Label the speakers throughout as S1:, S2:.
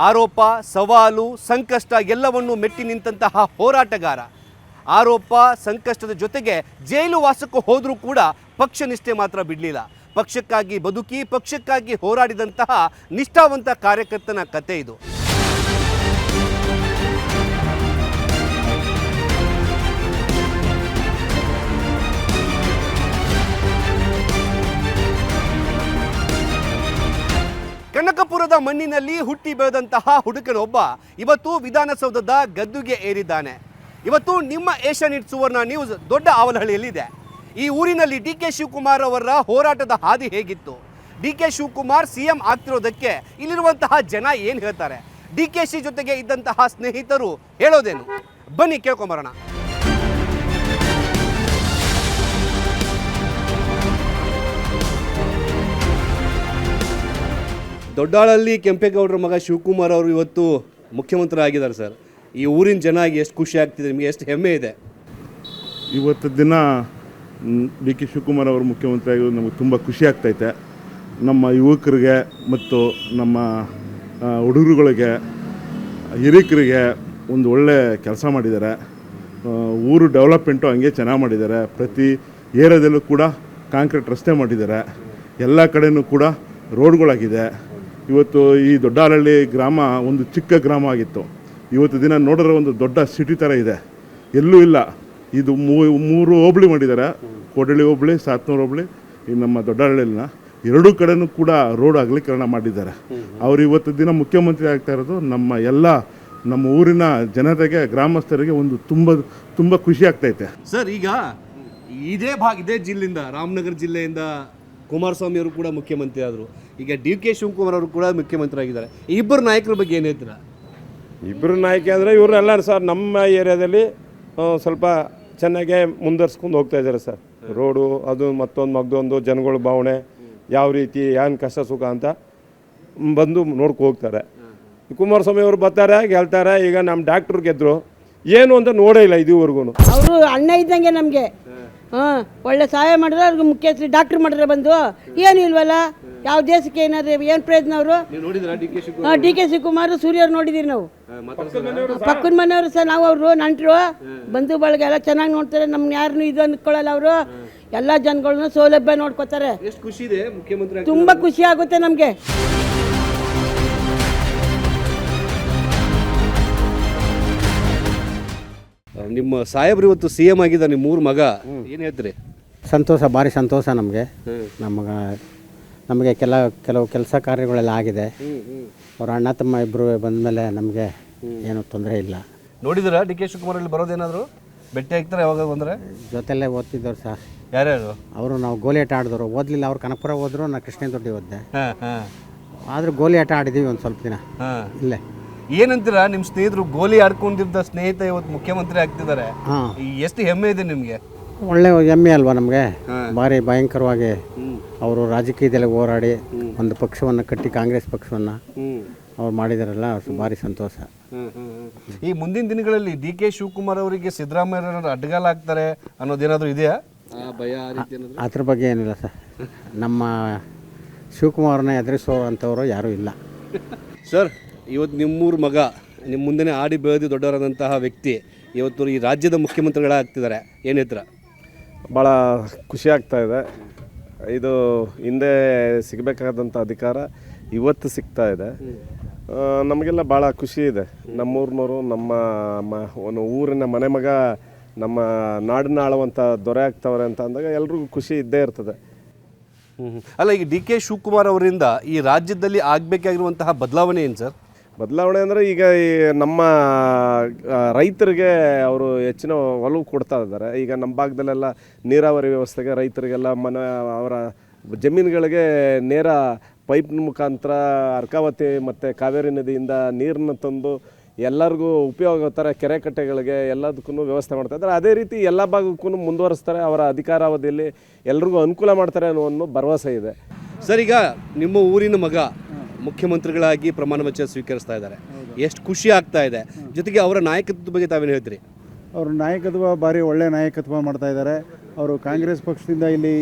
S1: ಆರೋಪ, ಸವಾಲು, ಸಂಕಷ್ಟ ಎಲ್ಲವನ್ನೂ ಮೆಟ್ಟಿ ನಿಂತಹ ಹೋರಾಟಗಾರ. ಆರೋಪ ಸಂಕಷ್ಟದ ಜೊತೆಗೆ ಜೈಲು ವಾಸಕ್ಕೂ ಹೋದರೂ ಕೂಡ ಪಕ್ಷ ನಿಷ್ಠೆ ಮಾತ್ರ ಬಿಡಲಿಲ್ಲ. ಪಕ್ಷಕ್ಕಾಗಿ ಬದುಕಿ ಪಕ್ಷಕ್ಕಾಗಿ ಹೋರಾಡಿದಂತಹ ನಿಷ್ಠಾವಂತ ಕಾರ್ಯಕರ್ತನ ಕತೆ ಇದು. ಕನಕಪುರದ ಮಣ್ಣಿನಲ್ಲಿ ಹುಟ್ಟಿ ಬೆಳೆದಂತಹ ಹುಡುಗನೊಬ್ಬ ಇವತ್ತು ವಿಧಾನಸೌಧದ ಗದ್ದುಗೆ ಏರಿದ್ದಾನೆ. ಇವತ್ತು ನಿಮ್ಮ ಏಷ್ಯಾನೆಟ್ ಸುವರ್ಣ ನ್ಯೂಸ್ ದೊಡ್ಡ ಆವಲಹಳ್ಳಿಯಲ್ಲಿದೆ. ಈ ಊರಿನಲ್ಲಿ ಡಿ ಕೆ ಶಿವಕುಮಾರ್ ಅವರ ಹೋರಾಟದ ಹಾದಿ ಹೇಗಿತ್ತು, ಡಿ ಕೆ ಶಿವಕುಮಾರ್ ಸಿಎಂ ಆಗ್ತಿರೋದಕ್ಕೆ ಇಲ್ಲಿರುವಂತಹ ಜನ ಏನು ಹೇಳ್ತಾರೆ, ಡಿ ಕೆ ಶಿ ಜೊತೆಗೆ ಇದ್ದಂತಹ ಸ್ನೇಹಿತರು ಹೇಳೋದೇನು, ಬನ್ನಿ ಕೇಳ್ಕೊಂಬರೋಣ. ದೊಡ್ಡಾಳಲ್ಲಿ ಕೆಂಪೇಗೌಡರ ಮಗ ಶಿವಕುಮಾರ್ ಅವರು ಇವತ್ತು ಮುಖ್ಯಮಂತ್ರಿ ಆಗಿದ್ದಾರೆ ಸರ್. ಈ ಊರಿನ ಜನ ಎಷ್ಟು ಖುಷಿ ಆಗ್ತಿದೆ, ನಿಮಗೆ ಎಷ್ಟು ಹೆಮ್ಮೆ ಇದೆ?
S2: ಇವತ್ತು ದಿನ ಡಿ ಕೆ ಶಿವಕುಮಾರ್ ಅವರು ಮುಖ್ಯಮಂತ್ರಿ ಆಗಿರೋದು ನಮಗೆ ತುಂಬ ಖುಷಿ ಆಗ್ತೈತೆ. ನಮ್ಮ ಯುವಕರಿಗೆ ಮತ್ತು ನಮ್ಮ ಹುಡುಗರುಗಳಿಗೆ, ಹಿರಿಕರಿಗೆ ಒಂದು ಒಳ್ಳೆ ಕೆಲಸ ಮಾಡಿದ್ದಾರೆ. ಊರು ಡೆವಲಪ್ಮೆಂಟು ಹಂಗೆ ಚೆನ್ನಾಗಿ ಮಾಡಿದ್ದಾರೆ. ಪ್ರತಿ ಏರಿಯಾದಲ್ಲೂ ಕೂಡ ಕಾಂಕ್ರೀಟ್ ರಸ್ತೆ ಮಾಡಿದ್ದಾರೆ. ಎಲ್ಲ ಕಡೆಯೂ ಕೂಡ ರೋಡ್ಗಳಾಗಿದೆ. ಇವತ್ತು ಈ ದೊಡ್ಡಾಲಹಳ್ಳಿ ಗ್ರಾಮ ಒಂದು ಚಿಕ್ಕ ಗ್ರಾಮ ಆಗಿತ್ತು. ಇವತ್ತು ದಿನ ನೋಡಿದ್ರೆ ಒಂದು ದೊಡ್ಡ ಸಿಟಿ ಥರ ಇದೆ, ಎಲ್ಲೂ ಇಲ್ಲ. ಇದು ಮೂರು ಹೋಬಳಿ ಮಾಡಿದ್ದಾರೆ, ಕೋಡಳ್ಳಿ ಹೋಬಳಿ, ಸಾತ್ನೂರು ಹೋಬಳಿ, ಈ ನಮ್ಮ ದೊಡ್ಡಾಲಹಳ್ಳಿನ ಎರಡೂ ಕಡೆಯೂ ಕೂಡ ರೋಡ್ ಅಗಲೀಕರಣ ಮಾಡಿದ್ದಾರೆ. ಅವರು ಇವತ್ತು ದಿನ ಮುಖ್ಯಮಂತ್ರಿ ಆಗ್ತಾ ಇರೋದು ನಮ್ಮ ಊರಿನ ಜನತೆಗೆ, ಗ್ರಾಮಸ್ಥರಿಗೆ ಒಂದು ತುಂಬ ಖುಷಿ ಆಗ್ತೈತೆ
S1: ಸರ್. ಈಗ ಇದೇ ಜಿಲ್ಲೆಯಿಂದ, ರಾಮನಗರ ಜಿಲ್ಲೆಯಿಂದ ಕುಮಾರಸ್ವಾಮಿ ಅವರು ಕೂಡ ಮುಖ್ಯಮಂತ್ರಿ ಆದರು. ಈಗ ಡಿ ಕೆ ಶಿವಕುಮಾರ್ ಅವರು ಕೂಡ ಮುಖ್ಯಮಂತ್ರಿ ಆಗಿದ್ದಾರೆ. ಇಬ್ಬರು ನಾಯಕರ ಬಗ್ಗೆ ಏನು ಹೇಳ್ತೀರಾ?
S3: ಇಬ್ಬರು ನಾಯಕ ಅಂದರೆ ಇವ್ರನ್ನೆಲ್ಲ ಸರ್ ನಮ್ಮ ಏರಿಯಾದಲ್ಲಿ ಸ್ವಲ್ಪ ಚೆನ್ನಾಗೇ ಮುಂದುವರ್ಸ್ಕೊಂಡು ಹೋಗ್ತಾ ಇದ್ದಾರೆ ಸರ್. ರೋಡು ಅದು ಮತ್ತೊಂದು ಜನಗಳ ಭಾವನೆ ಯಾವ ರೀತಿ ಏನು ಕಷ್ಟ ಸುಖ ಅಂತ ಬಂದು ನೋಡ್ಕೊ ಹೋಗ್ತಾರೆ. ಕುಮಾರಸ್ವಾಮಿ ಅವರು ಬರ್ತಾರೆ, ಗೆಲ್ತಾರೆ. ಈಗ ನಮ್ಮ ಡಾಕ್ಟ್ರು ಗೆದ್ದರು, ಏನು ಅಂತ ನೋಡೇ ಇಲ್ಲ ಇದುವರೆಗೂ.
S4: ಅವರು ಅಣ್ಣ ಇದ್ದಂಗೆ ನಮಗೆ. ಒಳ್ಳೆ ಸಹಾಯ ಮಾಡಿದ್ರೆ ಅವ್ರಿಗೆ ಮುಖ್ಯಸ್ಥರು ಡಾಕ್ಟ್ರ್ ಮಾಡಿದ್ರೆ ಬಂದು ಏನು ಇಲ್ವಲ್ಲ. ಯಾವ ದೇಶಕ್ಕೆ ಏನಾದ್ರೆ ಏನು ಪ್ರಯತ್ನ ಅವರು? ಡಿ ಕೆ ಶಿವಕುಮಾರ್, ಸೂರ್ಯವ್ರು ನೋಡಿದ್ದೀರಿ ನಾವು. ಪಕ್ಕದ ಮನೆಯವರು ಸಹ ನಾವು, ಅವರು ನಂಟರು ಬಂಧು ಬಳಗ ಎಲ್ಲ ಚೆನ್ನಾಗಿ ನೋಡ್ತಾರೆ. ನಮ್ಗೆ ಯಾರನ್ನು ಇದು ಅಂದ್ಕೊಳ್ಳಲ್ಲ. ಅವರು ಎಲ್ಲ ಜನಗಳನ್ನ ಸೌಲಭ್ಯ ನೋಡ್ಕೋತಾರೆ. ತುಂಬ ಖುಷಿ ಆಗುತ್ತೆ ನಮಗೆ.
S1: ನಿಮ್ಮ ಸಾಹೇಬ್ರು ಇವತ್ತು ಸಿ ಎಂ ಆಗಿದ್ದಾರೆ, ನಿಮ್ಮ ಮೂರು ಮಗ, ಏನು ಹೇಳ್ತೀರಿ?
S5: ಸಂತೋಷ, ಭಾರಿ ಸಂತೋಷ ನಮಗೆ. ನಮಗೆ ಕೆಲವು ಕೆಲಸ ಕಾರ್ಯಗಳೆಲ್ಲ ಆಗಿದೆ. ಅವ್ರ ಅಣ್ಣ ತಮ್ಮ ಇಬ್ಬರು ಬಂದಮೇಲೆ ನಮಗೆ ಏನೂ ತೊಂದರೆ ಇಲ್ಲ.
S1: ನೋಡಿದ್ರ ಡಿ ಕೆ ಶಿವಕುಮಾರ್ ಅಲ್ಲಿ ಬರೋದೇನಾದ್ರು ಭೇಟಿ ಆಗ್ತಾರೆ? ಯಾವಾಗ ಬಂದರೆ
S5: ಜೊತೆಲ್ಲೇ ಓದ್ತಿದ್ದವ್ರು ಸರ್.
S1: ಯಾರ್ಯಾರು?
S5: ಅವರು ನಾವು ಗೋಲಿ ಆಟ ಆಡಿದವರು. ಓದಲಿಲ್ಲ, ಅವ್ರು ಕನಕಪುರ ಹೋದ್ರು, ನಾನು ಕೃಷ್ಣ ದೊಡ್ಡಿ ಓದಿದೆ. ಆದರೂ ಗೋಲಿ ಆಟ ಆಡಿದ್ದೀವಿ ಒಂದು ಸ್ವಲ್ಪ ದಿನ ಇಲ್ಲೇ.
S1: ಏನಂತೀರಾ, ನಿಮ್ಮ ಸ್ನೇಹಿತರು ಗೋಲಿ ಆಡ್ಕೊಂಡಿದ್ದ ಸ್ನೇಹಿತ ಇವತ್ತು ಮುಖ್ಯಮಂತ್ರಿ ಆಗ್ತಿದ್ದಾರೆ, ಎಷ್ಟು ಹೆಮ್ಮೆ ಇದೆ ನಿಮಗೆ?
S5: ಒಳ್ಳೆ ಹೆಮ್ಮೆ ಅಲ್ವಾ ನಮಗೆ. ಭಾರಿ ಭಯಂಕರವಾಗಿ ಅವರು ರಾಜಕೀಯದಲ್ಲಿ ಹೋರಾಡಿ ಒಂದು ಪಕ್ಷವನ್ನು ಕಟ್ಟಿ, ಕಾಂಗ್ರೆಸ್ ಪಕ್ಷವನ್ನು ಅವ್ರು ಮಾಡಿದಾರಲ್ಲ, ಭಾರಿ ಸಂತೋಷ.
S1: ಈ ಮುಂದಿನ ದಿನಗಳಲ್ಲಿ ಡಿ ಕೆ ಶಿವಕುಮಾರ್ ಅವರಿಗೆ ಸಿದ್ದರಾಮಯ್ಯ ಅಡ್ಡಗಾಲ ಆಗ್ತಾರೆ ಅನ್ನೋದೇನಾದರೂ ಇದೆಯಾ? ಭಯ
S5: ಅದ್ರ ಬಗ್ಗೆ ಏನಿಲ್ಲ ಸರ್. ನಮ್ಮ ಶಿವಕುಮಾರನ್ನ ಎದುರಿಸೋ ಅಂಥವರು ಯಾರೂ ಇಲ್ಲ
S1: ಸರ್. ಇವತ್ತು ನಿಮ್ಮೂರು ಮಗ, ನಿಮ್ಮ ಮುಂದೆ ಆಡಿ ಬೆಳೆದು ದೊಡ್ಡವರಾದಂತಹ ವ್ಯಕ್ತಿ ಇವತ್ತು ಈ ರಾಜ್ಯದ ಮುಖ್ಯಮಂತ್ರಿಗಳಾಗ್ತಿದ್ದಾರೆ, ಏನು ಹೇಳ್ತೀರ?
S3: ಭಾಳ ಖುಷಿ ಆಗ್ತಾ ಇದೆ. ಇದು ಹಿಂದೆ ಸಿಗಬೇಕಾದಂಥ ಅಧಿಕಾರ ಇವತ್ತು ಸಿಗ್ತಾ ಇದೆ. ನಮಗೆಲ್ಲ ಭಾಳ ಖುಷಿ ಇದೆ. ನಮ್ಮೂರಿನವರು, ಒಂದು ಊರಿನ ಮನೆ ಮಗ ನಮ್ಮ ನಾಡನ್ನ ಆಳುವಂಥ ದೊರೆ ಆಗ್ತವ್ರೆ ಅಂತ ಅಂದಾಗ ಎಲ್ರಿಗೂ ಖುಷಿ ಇದ್ದೇ ಇರ್ತದೆ.
S1: ಅಲ್ಲ, ಈಗ ಡಿ ಕೆ ಶಿವಕುಮಾರ್ ಅವರಿಂದ ಈ ರಾಜ್ಯದಲ್ಲಿ ಆಗಬೇಕಾಗಿರುವಂತಹ ಬದಲಾವಣೆ ಏನು ಸರ್?
S3: ಬದಲಾವಣೆ ಅಂದರೆ ಈಗ ಈ ನಮ್ಮ ರೈತರಿಗೆ ಅವರು ಹೆಚ್ಚಿನ ಒಲವು ಕೊಡ್ತಾ ಇದ್ದಾರೆ. ಈಗ ನಮ್ಮ ಭಾಗದಲ್ಲೆಲ್ಲ ನೀರಾವರಿ ವ್ಯವಸ್ಥೆಗೆ ರೈತರಿಗೆಲ್ಲ ಅವರ ಜಮೀನುಗಳಿಗೆ ನೇರ ಪೈಪ್ನ ಮುಖಾಂತರ ಅರ್ಕಾವತಿ ಮತ್ತು ಕಾವೇರಿ ನದಿಯಿಂದ ನೀರನ್ನು ತಂದು ಎಲ್ಲರಿಗೂ ಉಪಯೋಗ ಥರ ಕೆರೆ ಕಟ್ಟೆಗಳಿಗೆ ಎಲ್ಲದಕ್ಕೂ ವ್ಯವಸ್ಥೆ ಮಾಡ್ತಾಯಿದ್ದಾರೆ. ಅದೇ ರೀತಿ ಎಲ್ಲ ಭಾಗಕ್ಕೂ ಮುಂದುವರಿಸ್ತಾರೆ. ಅವರ ಅಧಿಕಾರಾವಧಿಯಲ್ಲಿ ಎಲ್ರಿಗೂ ಅನುಕೂಲ ಮಾಡ್ತಾರೆ ಅನ್ನೋ ಒಂದು ಭರವಸೆ ಇದೆ
S1: ಸರ್. ಈಗ ನಿಮ್ಮ ಊರಿನ ಮಗ ಮುಖ್ಯಮಂತ್ರಿಗಳಾಗಿ ಪ್ರಮಾಣ ವಚನ ಸ್ವೀಕರಿಸ್ತಾ ಇದ್ದಾರೆ, ಎಷ್ಟು ಖುಷಿ ಆಗ್ತಾ ಇದೆ. ಜೊತೆಗೆ ಅವರ ನಾಯಕತ್ವದ ಬಗ್ಗೆ ತಾವೇನು ಹೇಳ್ತೀರಿ?
S6: ಅವ್ರ ನಾಯಕತ್ವ ಭಾರಿ ಒಳ್ಳೆಯ ನಾಯಕತ್ವ ಮಾಡ್ತಾ ಇದ್ದಾರೆ. ಅವರು ಕಾಂಗ್ರೆಸ್ ಪಕ್ಷದಿಂದ ಇಲ್ಲಿ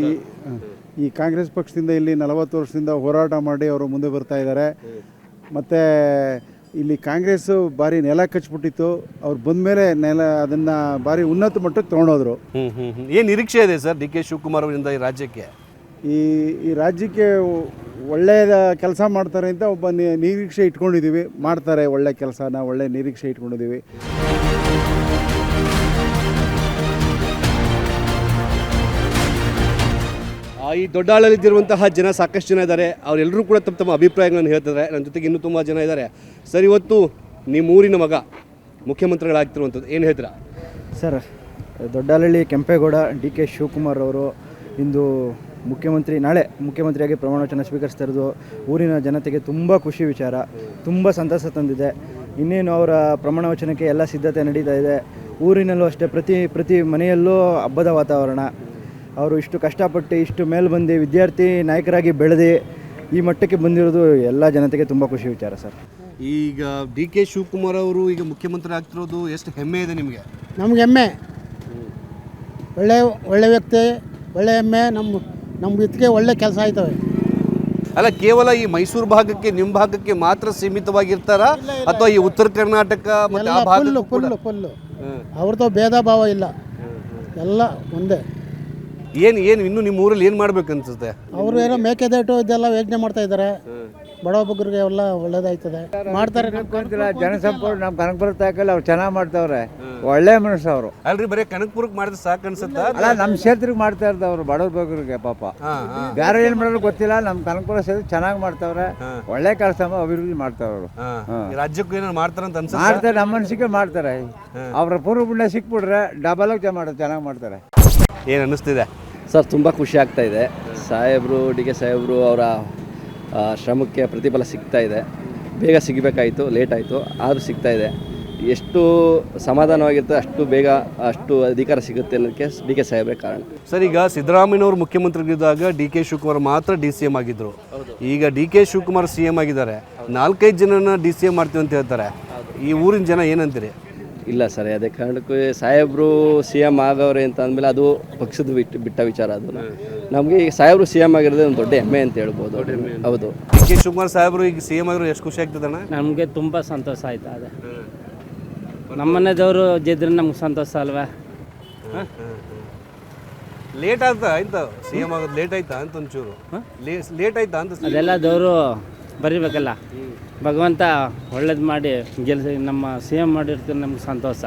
S6: 40 ವರ್ಷದಿಂದ ಹೋರಾಟ ಮಾಡಿ ಅವರು ಮುಂದೆ ಬರ್ತಾ ಇದ್ದಾರೆ. ಮತ್ತು ಇಲ್ಲಿ ಕಾಂಗ್ರೆಸ್ಸು ಭಾರಿ ನೆಲ ಕಚ್ಬಿಟ್ಟಿತ್ತು. ಅವ್ರು ಬಂದಮೇಲೆ ಅದನ್ನು ಭಾರಿ ಉನ್ನತ ಮಟ್ಟಕ್ಕೆ ತೊಗೊಂಡೋದ್ರು.
S1: ಏನು ನಿರೀಕ್ಷೆ ಇದೆ ಸರ್ ಡಿ ಕೆ ಶಿವಕುಮಾರ್ ಅವರಿಂದ ಈ ರಾಜ್ಯಕ್ಕೆ?
S6: ಈ ರಾಜ್ಯಕ್ಕೆ ಒಳ್ಳೆಯ ಕೆಲಸ ಮಾಡ್ತಾರೆ ಅಂತ ಒಬ್ಬ ನಿರೀಕ್ಷೆ ಇಟ್ಕೊಂಡಿದ್ದೀವಿ. ಮಾಡ್ತಾರೆ ಒಳ್ಳೆ ಕೆಲಸನ, ಒಳ್ಳೆ ನಿರೀಕ್ಷೆ ಇಟ್ಕೊಂಡಿದ್ದೀವಿ.
S1: ಈ ದೊಡ್ಡಾಳಲ್ಲಿದ್ದಿರುವಂತಹ ಜನ ಸಾಕಷ್ಟು ಜನ ಇದ್ದಾರೆ. ಅವರೆಲ್ಲರೂ ಕೂಡ ತಮ್ಮ ತಮ್ಮ ಅಭಿಪ್ರಾಯಗಳನ್ನು ಹೇಳ್ತಿದ್ದಾರೆ. ನನ್ನ ಜೊತೆಗೆ ಇನ್ನೂ ತುಂಬ ಜನ ಇದ್ದಾರೆ. ಸರ್, ಇವತ್ತು ನಿಮ್ಮ ಊರಿನ ಮಗ ಮುಖ್ಯಮಂತ್ರಿಗಳಾಗ್ತಿರುವಂಥದ್ದು ಏನು ಹೇಳ್ತೀರಾ?
S7: Sir, Doddahalli Kempegowda D K Shivakumar ಅವರು ಇಂದು ನಾಳೆ ಮುಖ್ಯಮಂತ್ರಿಯಾಗಿ ಪ್ರಮಾಣ ವಚನ ಸ್ವೀಕರಿಸ್ತಾ ಇರೋದು ಊರಿನ ಜನತೆಗೆ ತುಂಬ ಖುಷಿ ವಿಚಾರ, ತುಂಬ ಸಂತಸ ತಂದಿದೆ. ಇನ್ನೇನು ಅವರ ಪ್ರಮಾಣ ವಚನಕ್ಕೆ ಎಲ್ಲ ಸಿದ್ಧತೆ ನಡೀತಾ ಇದೆ. ಊರಿನಲ್ಲೂ ಅಷ್ಟೇ ಪ್ರತಿ ಮನೆಯಲ್ಲೂ ಹಬ್ಬದ ವಾತಾವರಣ. ಅವರು ಇಷ್ಟು ಕಷ್ಟಪಟ್ಟು ಇಷ್ಟು ಮೇಲೆ ಬಂದು ವಿದ್ಯಾರ್ಥಿ ನಾಯಕರಾಗಿ ಬೆಳೆದು ಈ ಮಟ್ಟಕ್ಕೆ ಬಂದಿರೋದು ಎಲ್ಲ ಜನತೆಗೆ ತುಂಬ ಖುಷಿ ವಿಚಾರ ಸರ್.
S1: ಈಗ ಡಿ ಕೆ ಶಿವಕುಮಾರ್ ಅವರು ಈಗ ಮುಖ್ಯಮಂತ್ರಿ ಆಗ್ತಿರೋದು ಎಷ್ಟು ಹೆಮ್ಮೆ ಇದೆ ನಿಮಗೆ?
S8: ನಮ್ಗೆ ಹೆಮ್ಮೆ, ಒಳ್ಳೆ ವ್ಯಕ್ತಿ, ಒಳ್ಳೆ ಹೆಮ್ಮೆ. ನಮ್ಮ ಇದಕ್ಕೆ ಒಳ್ಳೆ ಕೆಲಸ ಆಯ್ತವೆ.
S1: ಅಲ್ಲ, ಕೇವಲ ಈ ಮೈಸೂರು ಭಾಗಕ್ಕೆ ನಿಮ್ಮ ಭಾಗಕ್ಕೆ ಮಾತ್ರ ಸೀಮಿತವಾಗಿರ್ತಾರ ಅಥವಾ ಈ ಉತ್ತರ ಕರ್ನಾಟಕ ಮತ್ತೆ ಆ ಭಾಗ
S8: ಫುಲ್ಲು ಅವ್ರದ್ದು ಭೇದ ಭಾವ ಇಲ್ಲ, ಎಲ್ಲ ಒಂದೇ.
S1: ಏನು ಇನ್ನು ನಿಮ್ಮ ಊರಲ್ಲಿ ಏನು ಮಾಡ್ಬೇಕು ಅನ್ಸುತ್ತೆ?
S8: ಅವರು ಏನೋ ಮೇಕೆದಾಟು ಇದೆಲ್ಲ ಯೋಜನೆ ಮಾಡ್ತಾ ಇದ್ದಾರೆ. ಬಡ ಬಗ್ಗರಿಗೆ ಎಲ್ಲ ಒಳ್ಳೇದಾಯ್ತದೆ, ಮಾಡ್ತಾರೆ.
S7: ಜನಸಂಪರ್ಕ ನಮ್ಮ ಕನಕಪುರ ತಾಕಲ್ಲಿ ಅವ್ರು ಚೆನ್ನಾಗಿ ಮಾಡ್ತಾವ್ರೆ. ಒಳ್ಳೆ ಮನುಷ್ಯ ಅವರು.
S1: ಅಲ್ರಿ, ಬರೀ ಕನಕಪುರಕ್ಕೆ ಮಾಡಿದ್ರೆ ಸಾಕು ಅನ್ಸುತ್ತಾ?
S7: ಅಲ್ಲ, ನಮ್ಮ ಕ್ಷೇತ್ರಕ್ಕೆ ಮಾಡ್ತಾ ಇರ್ತಾವ ಅವರು ಬಡವ್ರ ಬಗ್ಗರಿಗೆ. ಪಾಪ ಬೇರೆ ಏನು ಮಾಡೋದು ಗೊತ್ತಿಲ್ಲ. ನಮ್ಮ ಕನಕಪುರ ಕ್ಷೇತ್ರ ಚೆನ್ನಾಗಿ ಮಾಡ್ತಾವ್ರೆ. ಒಳ್ಳೆ ಕೆಲಸ ಅಭಿವೃದ್ಧಿ ಮಾಡ್ತಾವ್ರು.
S1: ರಾಜ್ಯಕ್ಕೂ ಏನಾದ್ರು ಮಾಡ್ತಾರಂತ ಅನ್ಸುತ್ತೆ?
S7: ಮಾಡ್ತಾರೆ, ನಮ್ಮ ಮನಸ್ಸಿಗೆ ಮಾಡ್ತಾರೆ. ಅವ್ರ ಪೂರ್ವ ಪುಣ್ಯ ಸಿಕ್ಬಿಟ್ರೆ ಡಬಲ್ ಮಾಡೋದು ಚೆನ್ನಾಗಿ ಮಾಡ್ತಾರೆ.
S1: ಏನು ಅನ್ನಿಸ್ತಿದೆ
S9: ಸರ್? ತುಂಬ ಖುಷಿ ಆಗ್ತಾ ಇದೆ. ಸಾಹೇಬರು, ಡಿ ಕೆ ಸಾಹೇಬರು ಅವರ ಶ್ರಮಕ್ಕೆ ಪ್ರತಿಫಲ ಸಿಗ್ತಾ ಇದೆ. ಬೇಗ ಸಿಗಬೇಕಾಯಿತು, ಲೇಟ್ ಆಯಿತು, ಆದರೂ ಸಿಗ್ತಾ ಇದೆ. ಎಷ್ಟು ಸಮಾಧಾನವಾಗಿರ್ತದೆ ಅಷ್ಟು ಬೇಗ ಅಷ್ಟು ಅಧಿಕಾರ ಸಿಗುತ್ತೆ ಅನ್ನೋದಕ್ಕೆ ಡಿ ಕೆ ಸಾಹೇಬ್ರೆ ಕಾರಣ.
S1: ಸರ್, ಈಗ ಸಿದ್ದರಾಮಯ್ಯನವರು ಮುಖ್ಯಮಂತ್ರಿಗಳಿದ್ದಾಗ ಡಿ ಕೆ ಶಿವಕುಮಾರ್ ಮಾತ್ರ DCM ಆಗಿದ್ದರು. ಈಗ ಡಿ ಕೆ ಶಿವಕುಮಾರ್ CM ಆಗಿದ್ದಾರೆ. 4-5 ಜನನ DCM ಮಾಡ್ತೀವಿ ಅಂತ ಹೇಳ್ತಾರೆ. ಈ ಊರಿನ ಜನ ಏನಂತೀರಿ?
S9: ಇಲ್ಲ ಸರ್, ಅದೇ ಕಾರಣಕ್ಕೂ ಸಾಹೇಬರು CM ಆಗವ್ರೆ ಅಂತ ಅಂದಮೇಲೆ ಅದು ಪಕ್ಷದ ಬಿಟ್ಟ ವಿಚಾರ. ಅದು ನಮಗೆ ಈಗ ಸಾಹೇಬರು CM ಆಗಿರೋದೇ ಒಂದು ದೊಡ್ಡ ಹೆಮ್ಮೆ ಅಂತ ಹೇಳ್ಬೋದು. ಹೌದು,
S1: ಡಿ ಕೆ ಶಿವಕುಮಾರ್ ಸಾಹೇಬರು ಈಗ CM ಆಗಿರೋ ಎಷ್ಟು ಖುಷಿ ಆಗ್ತದಣ್ಣ?
S10: ನಮಗೆ ತುಂಬ ಸಂತೋಷ ಆಯ್ತು. ಅದೇ ನಮ್ಮನೆದವರು ಗೆದ್ರೆ ನಮ್ಗೆ ಸಂತೋಷ ಅಲ್ವಾ?
S1: ಲೇಟ್ ಆಯ್ತಾ ಆಯ್ತಾ CM ಆಗೋದು? ಲೇಟ್ ಆಯ್ತಾ ಅಂತ ಒಂಚೂರು ಲೇಟ್ ಆಯ್ತಾ ಅಂತ?
S10: ಅದೆಲ್ಲ ದೇವರು ಬರೀಬೇಕಲ್ಲ. ಭಗವಂತ ಒಳ್ಳೇದು ಮಾಡಿ ಗೆಲ್ಸಿ ನಮ್ಮ CM ಮಾಡಿರ್ತೀವಿ, ನಮ್ಗೆ ಸಂತೋಷ.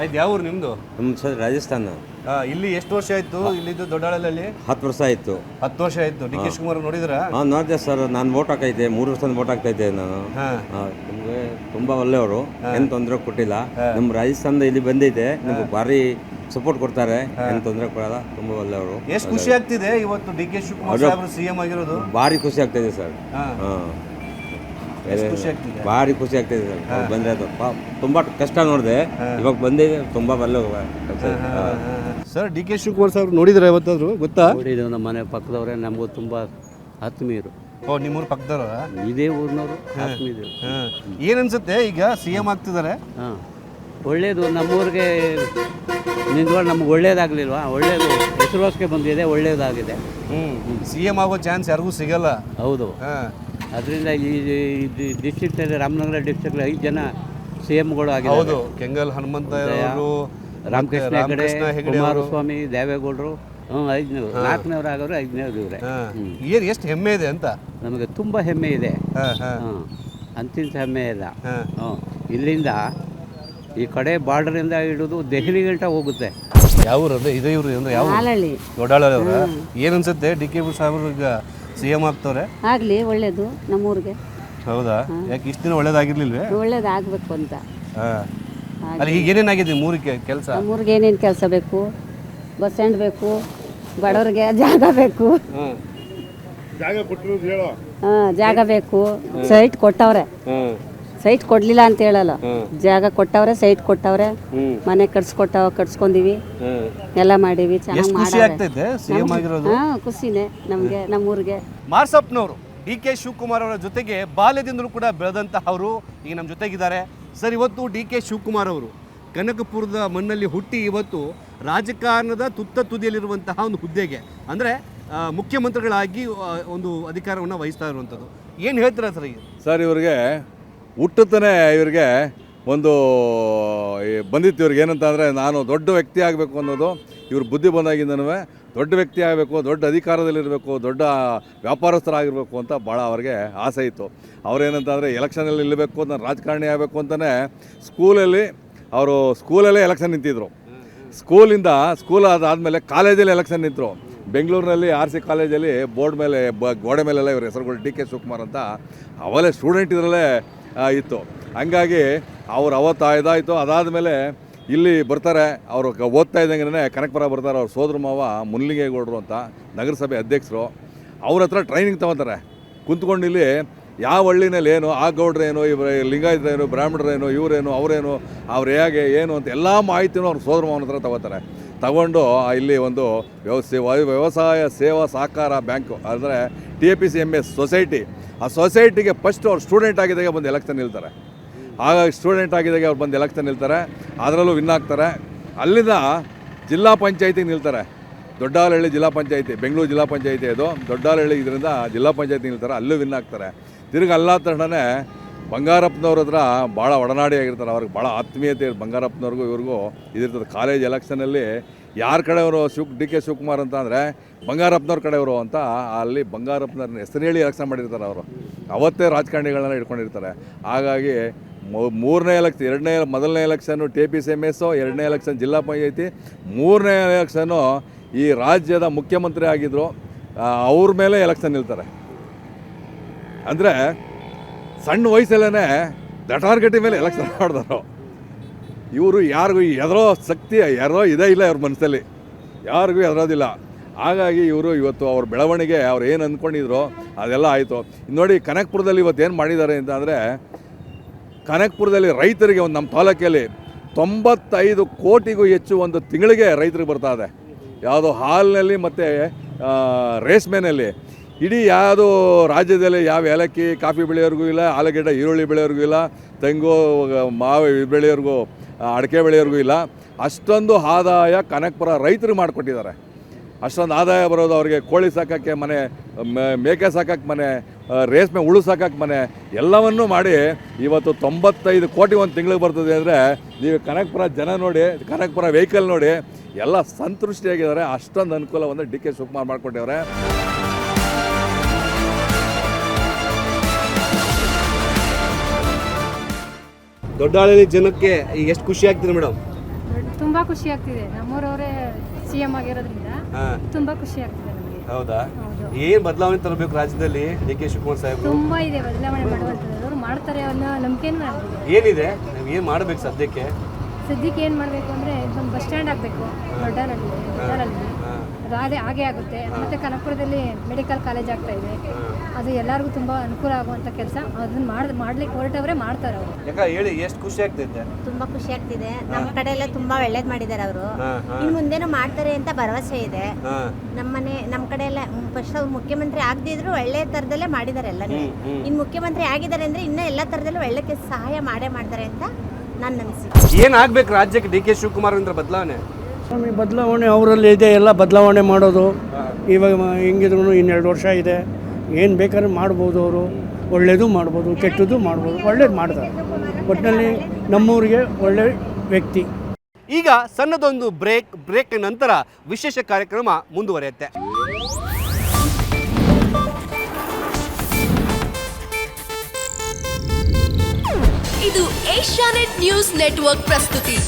S1: ಆಯ್ತು, ಯಾವ ಊರು ನಿಮ್ಮದು?
S11: ನಮ್ಮ ಸರ್ ರಾಜಸ್ಥಾನ.
S1: ಇಲ್ಲಿ ಎಷ್ಟು ವರ್ಷ ಆಯ್ತು ಇಲ್ಲಿದ್ದು ದೊಡ್ಡಾಳಲ್ಲಿ?
S11: 10 ವರ್ಷ ಆಯಿತು.
S1: 10 ವರ್ಷ ಆಯ್ತು. ಡಿ ಕೆ ಶಿವಕುಮಾರ್ ನೋಡಿದ್ರಾ?
S11: ಹಾಂ, ನೋಡಿದೆ ಸರ್. ನಾನು ವೋಟ್ ಹಾಕೈತೆ, 3 ವರ್ಷದಿಂದ ವೋಟ್ ಹಾಕ್ತಾ ಇದ್ದೆ ನಾನು. ನಮಗೆ ತುಂಬ ಒಳ್ಳೆಯವರು, ಏನು ತೊಂದರೆ ಕೊಟ್ಟಿಲ್ಲ. ನಮ್ಮ ರಾಜಸ್ಥಾನದ ಇಲ್ಲಿ ಬಂದಿದ್ದೆ, ನಮ್ಗೆ ಭಾರಿ ಸಪೋರ್ಟ್ ಕೊಡ್ತಾರೆ, ಏನು ತೊಂದರೆ ಕೊಡಲ್ಲ. ತುಂಬ ಒಳ್ಳೆಯವರು.
S1: ಎಷ್ಟು ಖುಷಿ ಆಗ್ತಿದೆ ಇವತ್ತು ಡಿ ಕೆ ಶಿವಕುಮಾರ್ ಸಾಹೇಬರು CM ಆಗಿರೋದು?
S11: ಭಾರಿ ಖುಷಿ ಆಗ್ತಾಯಿದೆ ಸರ್. ಹಾಂ, ಭಾರಿ ಖುಷಿ ಆಗ್ತಾಯಿದೆ ಸರ್. ಬಂದರೆ ಅದು ತುಂಬ ಕಷ್ಟ ನೋಡಿದೆ, ಇವಾಗ ಬಂದಿದೆ. ತುಂಬ ಒಳ್ಳೆ
S1: ಸರ್, ಡಿ ಕೆ ಶಿವಕುಮಾರ್ ಸಾಹೇಬರು ನೋಡಿದ್ರೆ ಇವತ್ತಾದ್ರು ಗೊತ್ತಾ?
S9: ನೋಡಿದ್ದೇವೆ, ನಮ್ಮ ಮನೆ ಪಕ್ಕದವರೇ, ನಮಗೂ ತುಂಬ ಆತ್ಮೀಯರು.
S1: ಓ, ನಿಮ್ಮೂರು ಪಕ್ಕದವ್ರ?
S9: ಇದೇ ಊರಿನವರು, ಆತ್ಮೀಯರು.
S1: ಏನನ್ಸುತ್ತೆ ಈಗ CM ಆಗ್ತಿದ್ದಾರೆ?
S9: ಹಾಂ, ಒಳ್ಳೆಯದು. ನಮ್ಮೂರಿಗೆ ನಿಂತ್ಕೊಂಡು ನಮ್ಗೆ ಒಳ್ಳೇದಾಗಲಿಲ್ವಾ? ಒಳ್ಳೇದು, ಹೆಸರುವಾಸಿಗೆ ಬಂದಿದೆ, ಒಳ್ಳೇದಾಗಿದೆ.
S1: CM ಆಗೋ ಚಾನ್ಸ್ ಯಾರಿಗೂ ಸಿಗಲ್ಲ.
S9: ಹೌದು, ಅದರಿಂದ ಈ ಡಿಸ್ಟ್ರಿಕ್ಟಲ್ಲಿ, ರಾಮನಗರ ಡಿಸ್ಟ್ರಿಕ್ಟಲ್ಲಿ 5 ಜನ CMಗಳು ಆಗಿದೆ.
S1: ಹೌದು, ಕೆಂಗಲ್ ಹನುಮಂತ ಅವರು,
S9: ರಾಮಕೃಷ್ಣ ಹೆಗಡೆ, ಕುಮಾರಸ್ವಾಮಿ, ದೇವೇಗೌಡರು. 5ನವರು, 4ನವರು ಆಗೋರು, 5ನವರು ಇವರೇ.
S1: ಏನು ಎಷ್ಟು ಹೆಮ್ಮೆ ಇದೆ ಅಂತ
S9: ನಮಗೆ ತುಂಬ ಹೆಮ್ಮೆ ಇದೆ. ಅಂತಿಂತ ಹೆಮ್ಮೆ ಇಲ್ಲ. ಇಲ್ಲಿಂದ ಈ ಕಡೆ ಬಾರ್ಡರಿಂದ ಹಿಡಿದು ದೆಹಲಿಗಂಟ ಹೋಗುತ್ತೆ.
S1: ಯಾವ ಊರು ಅದು? ಇದೇ ಊರು ಅಂದ್ರೆ ಯಾವ? ದೊಡ್ಡಾಳಿ ಅವರ. ಏನನ್ಸುತ್ತೆ ಡಿ ಕೆ ಸಾಹೇಬರು ಈಗ CM ಆಗ್ತವ್ರೆ?
S12: ಆಗಲಿ, ಒಳ್ಳೇದು ನಮ್ಮೂರಿಗೆ.
S1: ಹೌದಾ? ಯಾಕೆ ಇಷ್ಟು ದಿನ ಒಳ್ಳೇದಾಗಿರ್ಲಿಲ್ವೇ?
S12: ಒಳ್ಳೇದಾಗಬೇಕು ಅಂತ.
S1: ಅಲ್ಲಿ ಈಗ ಏನೇನಾಗಿದೆ ಮೂರಿಗೆ ಕೆಲಸ?
S12: ನಮ್ಮೂರಿಗೆ ಏನೇನು ಕೆಲಸ ಬೇಕು? ಬಸ್ ಸ್ಟ್ಯಾಂಡ್ ಬೇಕು, ಬಡವ್ರಿಗೆ ಜಾಗ ಬೇಕು. ಜಾಗ ಬೇಕು. ಸೈಟ್ ಕೊಟ್ಟವ್ರೆ, ಸೈಟ್ ಕೊಡ್ಲಿಲ್ಲ ಅಂತ ಹೇಳಲ್ಲ. ಜಾಗ ಕೊಟ್ಟವ್ರೆ, ಸೈಟ್ ಕೊಟ್ಟವ್ರೆ, ಮನೆ ಕಟ್ಸ್ಕೊಂಡೀವಿ, ಎಲ್ಲ ಮಾಡೀವಿ. ಖುಷಿನೇ ನಮಗೆ, ನಮ್ಮೂರಿಗೆ.
S1: ಮಾರ್ಸಪ್ನವರು ಡಿ ಕೆ ಶಿವಕುಮಾರ್ ಅವರ ಜೊತೆಗೆ ಬಾಲ್ಯದಿಂದಲೂ ಕೂಡ ಬೆಳೆದಂತಹ ಅವರು ಈಗ ನಮ್ಮ ಜೊತೆಗಿದ್ದಾರೆ. ಸರ್, ಇವತ್ತು ಡಿ ಕೆ ಶಿವಕುಮಾರ್ ಅವರು ಕನಕಪುರದ ಮಣ್ಣಲ್ಲಿ ಹುಟ್ಟಿ ಇವತ್ತು ರಾಜಕಾರಣದ ತುದಿಯಲ್ಲಿರುವಂತಹ ಒಂದು ಹುದ್ದೆಗೆ, ಅಂದರೆ ಮುಖ್ಯಮಂತ್ರಿಗಳಾಗಿ ಒಂದು ಅಧಿಕಾರವನ್ನು ವಹಿಸ್ತಾ ಇರುವಂಥದ್ದು. ಏನು ಹೇಳ್ತೀರಾ ಸರ್ ಈಗ?
S13: ಸರ್ ಇವ್ರಿಗೆ ಹುಟ್ಟುತ್ತಾನೆ ಇವ್ರಿಗೆ ಒಂದು ಬಂದಿತ್ತು ಇವ್ರಿಗೆ ಏನಂತ ಅಂದರೆ ನಾನು ದೊಡ್ಡ ವ್ಯಕ್ತಿ ಆಗಬೇಕು ಅನ್ನೋದು ಇವ್ರ ಬುದ್ಧಿ ಬಂದಾಗಿಂದನೂ ದೊಡ್ಡ ವ್ಯಕ್ತಿ ಆಗಬೇಕು, ದೊಡ್ಡ ಅಧಿಕಾರದಲ್ಲಿರಬೇಕು, ದೊಡ್ಡ ವ್ಯಾಪಾರಸ್ಥರಾಗಿರಬೇಕು ಅಂತ ಭಾಳ ಅವ್ರಿಗೆ ಆಸೆ ಇತ್ತು. ಅವ್ರೇನಂತಂದರೆ ಎಲೆಕ್ಷನಲ್ಲಿ ನಿಲ್ಲಬೇಕು, ನಾನು ರಾಜಕಾರಣಿ ಆಗಬೇಕು ಅಂತಲೇ ಸ್ಕೂಲಲ್ಲೇ ಎಲೆಕ್ಷನ್ ನಿಂತಿದ್ರು. ಸ್ಕೂಲ್ ಅದಾದಮೇಲೆ ಕಾಲೇಜಲ್ಲಿ ಎಲೆಕ್ಷನ್ ನಿಂತರು. ಬೆಂಗಳೂರಿನಲ್ಲಿ RC ಕಾಲೇಜಲ್ಲಿ ಬೋರ್ಡ್ ಮೇಲೆ ಗೋಡೆ ಮೇಲೆಲ್ಲ ಇವ್ರ ಹೆಸರುಗಳು DK ಶಿವಕುಮಾರ್ ಅಂತ ಅವಲೇ ಸ್ಟೂಡೆಂಟ್ ಇದರಲ್ಲೇ ಇತ್ತು. ಹಂಗಾಗಿ ಅವ್ರು ಅವತ್ತು ಇದಾಯಿತು. ಅದಾದಮೇಲೆ ಇಲ್ಲಿ ಬರ್ತಾರೆ, ಅವರು ಓದ್ತಾ ಇದ್ದಂಗೆ ಕನಕಪುರ ಬರ್ತಾರೆ. ಅವ್ರ ಸೋದರ ಮಾವ ಮುನ್ಲಿಂಗೇಗೌಡರು ಅಂತ ನಗರಸಭೆ ಅಧ್ಯಕ್ಷರು. ಅವ್ರ ಹತ್ರ ಟ್ರೈನಿಂಗ್ ತೊಗೊತಾರೆ. ಕುಂತ್ಕೊಂಡು ಇಲ್ಲಿ ಯಾವ ಹಳ್ಳಿನಲ್ಲಿ ಏನು, ಆ ಗೌಡ್ರೇನು, ಇವರು ಲಿಂಗಾಯತರೇನು, ಬ್ರಾಹ್ಮಣರೇನು, ಇವರೇನು, ಅವರೇನು, ಅವ್ರು ಹೇಗೆ ಏನು ಅಂತ ಎಲ್ಲ ಮಾಹಿತಿನೂ ಅವ್ರ ಸೋದರ ಮಾವನ ಹತ್ರ ತೊಗೋತಾರೆ. ತಗೊಂಡು ಇಲ್ಲಿ ಒಂದು ವ್ಯವಸಾಯ ಸೇವಾ ಸಹಕಾರ ಬ್ಯಾಂಕು ಅಂದರೆ TAPCMS ಸೊಸೈಟಿ, ಆ ಸೊಸೈಟಿಗೆ ಫಸ್ಟ್ ಅವ್ರು ಸ್ಟೂಡೆಂಟ್ ಆಗಿದ್ದಾಗ ಬಂದು ಎಲೆಕ್ಷನ್ ನಿಲ್ತಾರೆ. ಹಾಗಾಗಿ ಸ್ಟೂಡೆಂಟ್ ಆಗಿದ್ದಾಗ ಅವ್ರು ಬಂದು ಎಲೆಕ್ಷನ್ ನಿಲ್ತಾರೆ, ಅದರಲ್ಲೂ ವಿನ್ ಆಗ್ತಾರೆ. ಅಲ್ಲಿಂದ ಜಿಲ್ಲಾ ಪಂಚಾಯತಿಗೆ ನಿಲ್ತಾರೆ. ದೊಡ್ಡಾಲಹಳ್ಳಿ ಜಿಲ್ಲಾ ಪಂಚಾಯತಿ, ಬೆಂಗಳೂರು ಜಿಲ್ಲಾ ಪಂಚಾಯತಿ ಅದು ದೊಡ್ಡಾಲಹಳ್ಳಿ, ಇದರಿಂದ ಜಿಲ್ಲಾ ಪಂಚಾಯತಿ ನಿಲ್ತಾರೆ, ಅಲ್ಲೂ ವಿನ್ ಆಗ್ತಾರೆ. ತಿರುಗಿ ಅಲ್ಲಾದ ತಕ್ಷಣ ಬಂಗಾರಪ್ಪನವ್ರ ಹತ್ರ ಭಾಳ ಒಡನಾಡಿ ಆಗಿರ್ತಾರೆ. ಅವ್ರಿಗೆ ಭಾಳ ಆತ್ಮೀಯತೆ ಬಂಗಾರಪ್ಪನವ್ರಿಗೂ ಇವ್ರಿಗೂ ಇದಿರ್ತದೆ. ಕಾಲೇಜ್ ಎಲೆಕ್ಷನಲ್ಲಿ ಯಾರ ಕಡೆಯವರು DK ಶಿವಕುಮಾರ್ ಅಂತ ಅಂದರೆ ಬಂಗಾರಪ್ಪನವ್ರ ಕಡೆಯವರು ಅಂತ ಅಲ್ಲಿ ಬಂಗಾರಪ್ಪನವ್ರನ್ನ ಹೆಸರು ಹೇಳಿ ಎಲೆಕ್ಷನ್ ಮಾಡಿರ್ತಾರೆ. ಅವರು ಅವತ್ತೇ ರಾಜಕಾರಣಿಗಳನ್ನ ಇಟ್ಕೊಂಡಿರ್ತಾರೆ. ಹಾಗಾಗಿ ಮೊದಲನೇ ಎಲೆಕ್ಷನ್ನು TAPCMS, ಎರಡನೇ ಎಲೆಕ್ಷನ್ ಜಿಲ್ಲಾ ಪಂಚಾಯತಿ, ಮೂರನೇ ಎಲೆಕ್ಷನ್ನು ಈ ರಾಜ್ಯದ ಮುಖ್ಯಮಂತ್ರಿ ಆಗಿದ್ದರು ಅವ್ರ ಮೇಲೆ ಎಲೆಕ್ಷನ್ ನಿಲ್ತಾರೆ. ಅಂದರೆ ಸಣ್ಣ ವಯಸ್ಸಲ್ಲೇ ದಟಾರ್ಗಟ್ಟಿ ಮೇಲೆ ಎಲೆಕ್ಷನ್ ಮಾಡಿದ್ರು. ಇವರು ಯಾರಿಗೂ ಎದರೋ ಶಕ್ತಿ ಇದೇ ಇಲ್ಲ ಇವ್ರ ಮನಸ್ಸಲ್ಲಿ, ಯಾರಿಗೂ ಎದರೋದಿಲ್ಲ. ಹಾಗಾಗಿ ಇವರು ಇವತ್ತು ಅವ್ರ ಬೆಳವಣಿಗೆ ಅವ್ರು ಏನು ಅಂದ್ಕೊಂಡಿದ್ರು ಅದೆಲ್ಲ ಆಯಿತು. ನೋಡಿ ಕನಕಪುರದಲ್ಲಿ ಇವತ್ತು ಏನು ಮಾಡಿದ್ದಾರೆ ಅಂತ ಅಂದರೆ, ಕನಕಪುರದಲ್ಲಿ ರೈತರಿಗೆ ಒಂದು ನಮ್ಮ ತಾಲೂಕಲ್ಲಿ 95 ಕೋಟಿಗೂ ಹೆಚ್ಚು ಒಂದು ತಿಂಗಳಿಗೆ ರೈತರಿಗೆ ಬರ್ತಾ ಇದೆ. ಯಾವುದೋ ಹಾಲಿನಲ್ಲಿ ಮತ್ತು ರೇಷ್ಮೆನಲ್ಲಿ. ಇಡೀ ಯಾವುದು ರಾಜ್ಯದಲ್ಲಿ ಯಾವ ಏಲಕ್ಕಿ ಕಾಫಿ ಬೆಳೆಯೋರಿಗೂ ಇಲ್ಲ, ಆಲೂಗಡ್ಡೆ ಈರುಳ್ಳಿ ಬೆಳೆಯೋರಿಗೂ ಇಲ್ಲ, ತೆಂಗು ಮಾವು ಬೆಳೆಯೋರಿಗೂ, ಅಡಿಕೆ ಬೆಳೆಯೋರಿಗೂ ಇಲ್ಲ. ಅಷ್ಟೊಂದು ಆದಾಯ ಕನಕಪುರ ರೈತರು ಮಾಡಿಕೊಟ್ಟಿದ್ದಾರೆ. ಅಷ್ಟೊಂದು ಆದಾಯ ಬರೋದು ಅವ್ರಿಗೆ. ಕೋಳಿ ಸಾಕೋಕ್ಕೆ ಮನೆ, ಮೇಕೆ ಸಾಕೋಕ್ಕೆ ಮನೆ, ರೇಷ್ಮೆ ಹುಳು ಸಾಕೋಕ್ಕೆ ಮನೆ, ಎಲ್ಲವನ್ನೂ ಮಾಡಿ ಇವತ್ತು 95 ಕೋಟಿ ಒಂದು ತಿಂಗಳಿಗೆ ಬರ್ತದೆ ಅಂದರೆ ನೀವು ಕನಕಪುರ ಜನ ನೋಡಿ, ಕನಕಪುರ ವೆಹಿಕಲ್ ನೋಡಿ, ಎಲ್ಲ ಸಂತೃಷ್ಟಿಯಾಗಿದ್ದಾರೆ. ಅಷ್ಟೊಂದು ಅನುಕೂಲವನ್ನು DK ಶಿವಕುಮಾರ್ ಮಾಡಿಕೊಟ್ಟಿದ್ದಾರೆ.
S1: ದೊಡ್ಡಾಳಲ್ಲಿ ಜನಕ್ಕೆ ಈಗ ಎಷ್ಟು ಖುಷಿ ಆಗ್ತಿದೆ ಮೇಡಮ್?
S14: ತುಂಬಾ ಖುಷಿ ಆಗ್ತಿದೆ. ನಮ್ಮೂರವರೇ CM ಆಗಿರೋದ್ರಿಂದ ತುಂಬಾ ಖುಷಿ ಆಗ್ತಿದೆ ನಮಗೆ.
S1: ಹೌದಾ? ಏನ್ ಬದಲಾವಣೆ ತರಬೇಕು ರಾಜ್ಯದಲ್ಲಿ DK ಶಿವಕುಮಾರ್ ಸಾಹೇಬರು?
S14: ತುಂಬಾ ಇದೆ ಬದಲಾವಣೆ ಮಾಡುವಂಥದ್ದು. ಅವರು ಮಾಡ್ತಾರೆ ಅನ್ನೋ ನಂಬಿಕೆನೂ ಆಗ್ತಿದೆ.
S1: ಏನಿದೆ, ನೀವು ಏನು ಮಾಡಬೇಕು ಸದ್ಯಕ್ಕೆ
S14: ಏನು ಮಾಡಬೇಕು ಅಂದರೆ ಒಂದು ಬಸ್ ಸ್ಟ್ಯಾಂಡ್ ಆಗಬೇಕು ದೊಡ್ಡಾಲಲ್ಲಿ. ಅದು ಹಾಗೆ ಆಗುತ್ತೆ. ಮತ್ತು ಕನಕಪುರದಲ್ಲಿ ಮೆಡಿಕಲ್ ಕಾಲೇಜ್ ಆಗ್ತಾ ಇದೆ. ಅದು ಎಲ್ಲರಿಗೂ ತುಂಬ ಅನುಕೂಲ ಆಗುವಂಥ ಕೆಲಸ. ಅದನ್ನು ಮಾಡ್ಲಿಕ್ಕೆ ಹೊರಟವರೇ ಮಾಡ್ತಾರೆ ಅವರು.
S1: ಯಾಕೆ ಹೇಳಿ, ಎಷ್ಟು ಖುಷಿ ಆಗ್ತಿದೆ?
S15: ತುಂಬ ಖುಷಿ ಆಗ್ತಿದೆ. ನಮ್ಮ ಕಡೆ ಎಲ್ಲ ತುಂಬ ಒಳ್ಳೇದು ಮಾಡಿದ್ದಾರೆ ಅವರು. ಇನ್ನು ಮುಂದೇನು ಮಾಡ್ತಾರೆ ಅಂತ ಭರವಸೆ ಇದೆ. ನಮ್ಮ ಕಡೆ ಎಲ್ಲ ಫಸ್ಟ್ ಮುಖ್ಯಮಂತ್ರಿ ಆಗದಿದ್ರು ಒಳ್ಳೆ ಥರದಲ್ಲೇ ಮಾಡಿದ್ದಾರೆ ಎಲ್ಲನೂ. ಇನ್ನು ಮುಖ್ಯಮಂತ್ರಿ ಆಗಿದ್ದಾರೆ ಅಂದರೆ ಇನ್ನೂ ಎಲ್ಲ ಥರದಲ್ಲೂ ಒಳ್ಳೆ ಸಹಾಯ ಮಾಡ್ತಾರೆ ಅಂತ ನನ್ನ ಅನಿಸಿಕೆ.
S1: ಏನಾಗಬೇಕು ರಾಜ್ಯಕ್ಕೆ DK ಶಿವಕುಮಾರ್ ಅಂದ್ರೆ ಬದಲಾವಣೆ?
S16: ಸ್ವಾಮಿ, ಬದಲಾವಣೆ ಅವರಲ್ಲಿ ಇದೆ. ಎಲ್ಲ ಬದಲಾವಣೆ ಮಾಡೋದು. ಇವಾಗ ಹೆಂಗಿದ್ರು 2 ವರ್ಷ ಇದೆ. ಏನು ಬೇಕಾದ್ರೂ ಮಾಡ್ಬೋದು. ಅವರು ಒಳ್ಳೇದು ಮಾಡ್ಬೋದು, ಕೆಟ್ಟದ್ದು ಮಾಡ್ಬೋದು. ಒಳ್ಳೇದು ಮಾಡ್ತಾರೆ. ಒಟ್ಟಿನಲ್ಲಿ ನಮ್ಮೂರಿಗೆ ಒಳ್ಳೆ ವ್ಯಕ್ತಿ.
S1: ಈಗ ಸಣ್ಣದೊಂದು ಬ್ರೇಕ್ ನಂತರ ವಿಶೇಷ ಕಾರ್ಯಕ್ರಮ ಮುಂದುವರಿಯುತ್ತೆ.
S17: ಇದು ಏಷ್ಯಾನೆಟ್ ನ್ಯೂಸ್ ನೆಟ್ವರ್ಕ್ ಪ್ರಸ್ತುತಿ.